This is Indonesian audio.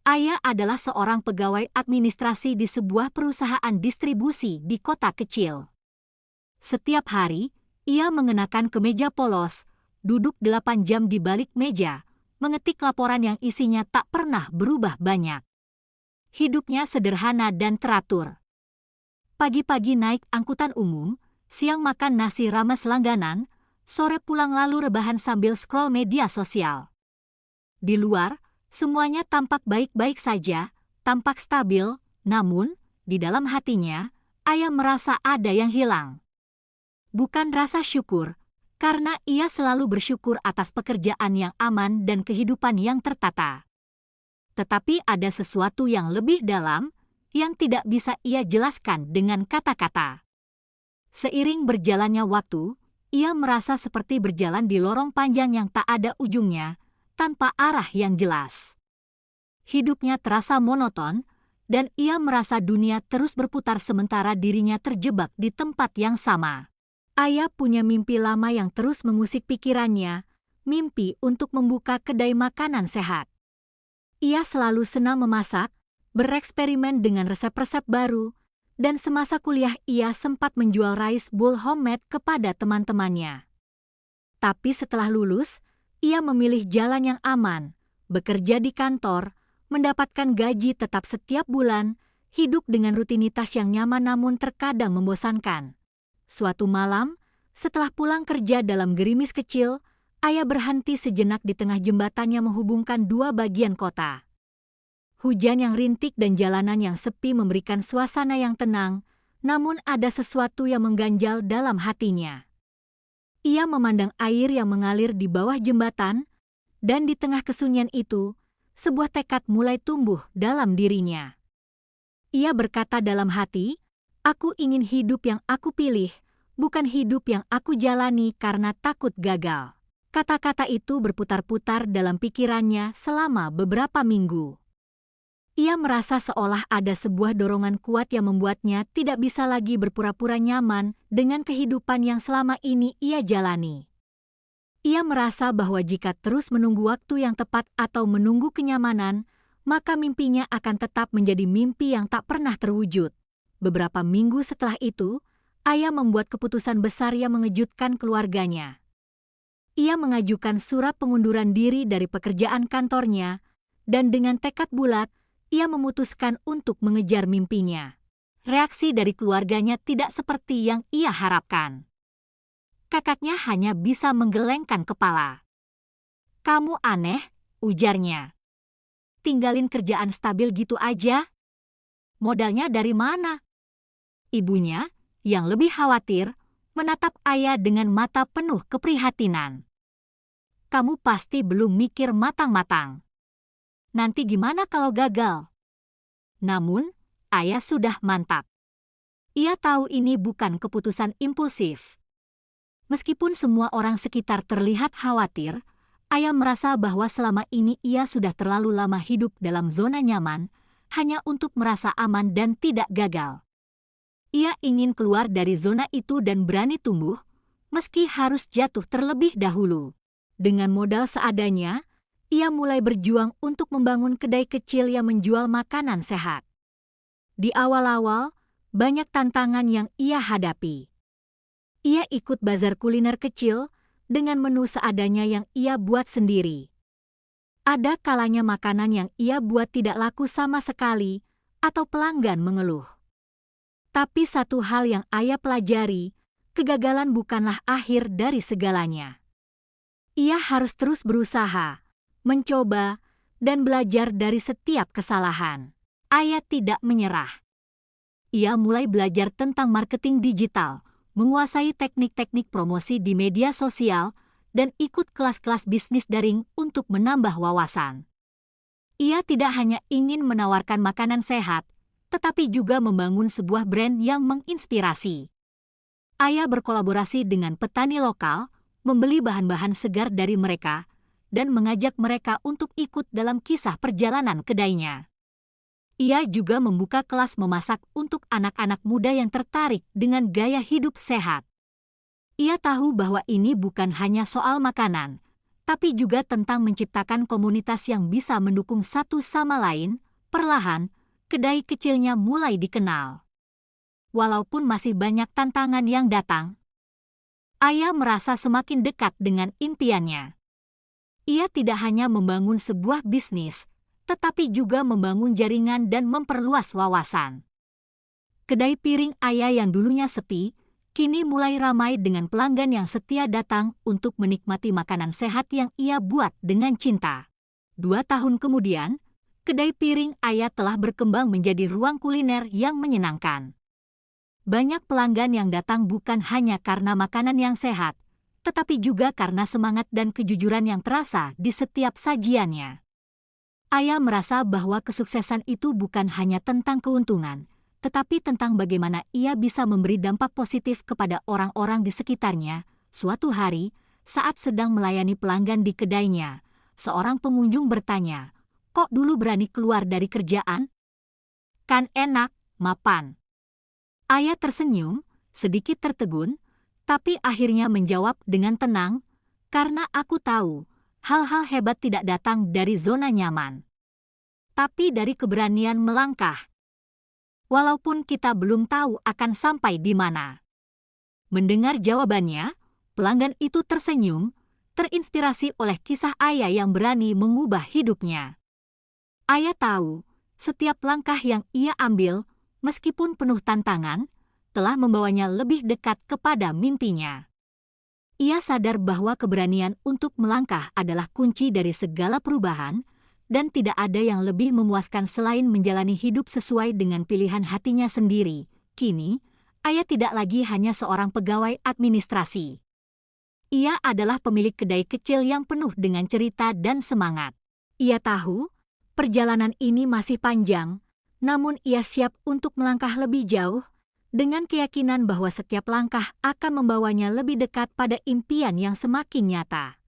Ayah adalah seorang pegawai administrasi di sebuah perusahaan distribusi di kota kecil. Setiap hari, ia mengenakan kemeja polos, duduk 8 jam di balik meja, mengetik laporan yang isinya tak pernah berubah banyak. Hidupnya sederhana dan teratur. Pagi-pagi naik angkutan umum, siang makan nasi rames langganan, sore pulang lalu rebahan sambil scroll media sosial. Di luar, semuanya tampak baik-baik saja, tampak stabil, namun, di dalam hatinya, Ayah merasa ada yang hilang. Bukan rasa syukur, karena ia selalu bersyukur atas pekerjaan yang aman dan kehidupan yang tertata. Tetapi ada sesuatu yang lebih dalam, yang tidak bisa ia jelaskan dengan kata-kata. Seiring berjalannya waktu, ia merasa seperti berjalan di lorong panjang yang tak ada ujungnya, tanpa arah yang jelas. Hidupnya terasa monoton, dan ia merasa dunia terus berputar sementara dirinya terjebak di tempat yang sama. Ayah punya mimpi lama yang terus mengusik pikirannya, mimpi untuk membuka kedai makanan sehat. Ia selalu senang memasak, bereksperimen dengan resep-resep baru, dan semasa kuliah ia sempat menjual rice bowl homemade kepada teman-temannya. Tapi setelah lulus, ia memilih jalan yang aman, bekerja di kantor, mendapatkan gaji tetap setiap bulan, hidup dengan rutinitas yang nyaman namun terkadang membosankan. Suatu malam, setelah pulang kerja dalam gerimis kecil, Ayah berhenti sejenak di tengah jembatan yang menghubungkan dua bagian kota. Hujan yang rintik dan jalanan yang sepi memberikan suasana yang tenang, namun ada sesuatu yang mengganjal dalam hatinya. Ia memandang air yang mengalir di bawah jembatan, dan di tengah kesunyian itu, sebuah tekad mulai tumbuh dalam dirinya. Ia berkata dalam hati, "Aku ingin hidup yang aku pilih, bukan hidup yang aku jalani karena takut gagal." Kata-kata itu berputar-putar dalam pikirannya selama beberapa minggu. Ia merasa seolah ada sebuah dorongan kuat yang membuatnya tidak bisa lagi berpura-pura nyaman dengan kehidupan yang selama ini ia jalani. Ia merasa bahwa jika terus menunggu waktu yang tepat atau menunggu kenyamanan, maka mimpinya akan tetap menjadi mimpi yang tak pernah terwujud. Beberapa minggu setelah itu, Ayah membuat keputusan besar yang mengejutkan keluarganya. Ia mengajukan surat pengunduran diri dari pekerjaan kantornya, dan dengan tekad bulat, ia memutuskan untuk mengejar mimpinya. Reaksi dari keluarganya tidak seperti yang ia harapkan. Kakaknya hanya bisa menggelengkan kepala. "Kamu aneh," ujarnya. "Tinggalin kerjaan stabil gitu aja? Modalnya dari mana?" Ibunya, yang lebih khawatir, menatap Ayah dengan mata penuh keprihatinan. "Kamu pasti belum mikir matang-matang. Nanti gimana kalau gagal?" Namun, Ayah sudah mantap. Ia tahu ini bukan keputusan impulsif. Meskipun semua orang sekitar terlihat khawatir, Ayah merasa bahwa selama ini ia sudah terlalu lama hidup dalam zona nyaman, hanya untuk merasa aman dan tidak gagal. Ia ingin keluar dari zona itu dan berani tumbuh, meski harus jatuh terlebih dahulu. Dengan modal seadanya, ia mulai berjuang untuk membangun kedai kecil yang menjual makanan sehat. Di awal-awal, banyak tantangan yang ia hadapi. Ia ikut bazar kuliner kecil dengan menu seadanya yang ia buat sendiri. Ada kalanya makanan yang ia buat tidak laku sama sekali atau pelanggan mengeluh. Tapi satu hal yang Ayah pelajari, kegagalan bukanlah akhir dari segalanya. Ia harus terus berusaha, mencoba, dan belajar dari setiap kesalahan. Ayah tidak menyerah. Ia mulai belajar tentang marketing digital, menguasai teknik-teknik promosi di media sosial, dan ikut kelas-kelas bisnis daring untuk menambah wawasan. Ia tidak hanya ingin menawarkan makanan sehat, tetapi juga membangun sebuah brand yang menginspirasi. Ayah berkolaborasi dengan petani lokal, membeli bahan-bahan segar dari mereka, dan mengajak mereka untuk ikut dalam kisah perjalanan kedainya. Ia juga membuka kelas memasak untuk anak-anak muda yang tertarik dengan gaya hidup sehat. Ia tahu bahwa ini bukan hanya soal makanan, tapi juga tentang menciptakan komunitas yang bisa mendukung satu sama lain. Perlahan, kedai kecilnya mulai dikenal. Walaupun masih banyak tantangan yang datang, Ayah merasa semakin dekat dengan impiannya. Ia tidak hanya membangun sebuah bisnis, tetapi juga membangun jaringan dan memperluas wawasan. Kedai piring Ayah yang dulunya sepi, kini mulai ramai dengan pelanggan yang setia datang untuk menikmati makanan sehat yang ia buat dengan cinta. 2 tahun kemudian, kedai piring Ayah telah berkembang menjadi ruang kuliner yang menyenangkan. Banyak pelanggan yang datang bukan hanya karena makanan yang sehat, tetapi juga karena semangat dan kejujuran yang terasa di setiap sajiannya. Ayah merasa bahwa kesuksesan itu bukan hanya tentang keuntungan, tetapi tentang bagaimana ia bisa memberi dampak positif kepada orang-orang di sekitarnya. Suatu hari, saat sedang melayani pelanggan di kedainya, seorang pengunjung bertanya, "Kok dulu berani keluar dari kerjaan? Kan enak, mapan." Ayah tersenyum, sedikit tertegun, tapi akhirnya menjawab dengan tenang, "Karena aku tahu, hal-hal hebat tidak datang dari zona nyaman, tapi dari keberanian melangkah. Walaupun kita belum tahu akan sampai di mana." Mendengar jawabannya, pelanggan itu tersenyum, terinspirasi oleh kisah Ayah yang berani mengubah hidupnya. Ayah tahu, setiap langkah yang ia ambil, meskipun penuh tantangan, telah membawanya lebih dekat kepada mimpinya. Ia sadar bahwa keberanian untuk melangkah adalah kunci dari segala perubahan, dan tidak ada yang lebih memuaskan selain menjalani hidup sesuai dengan pilihan hatinya sendiri. Kini, Ayah tidak lagi hanya seorang pegawai administrasi. Ia adalah pemilik kedai kecil yang penuh dengan cerita dan semangat. Ia tahu, perjalanan ini masih panjang, namun ia siap untuk melangkah lebih jauh, dengan keyakinan bahwa setiap langkah akan membawanya lebih dekat pada impian yang semakin nyata.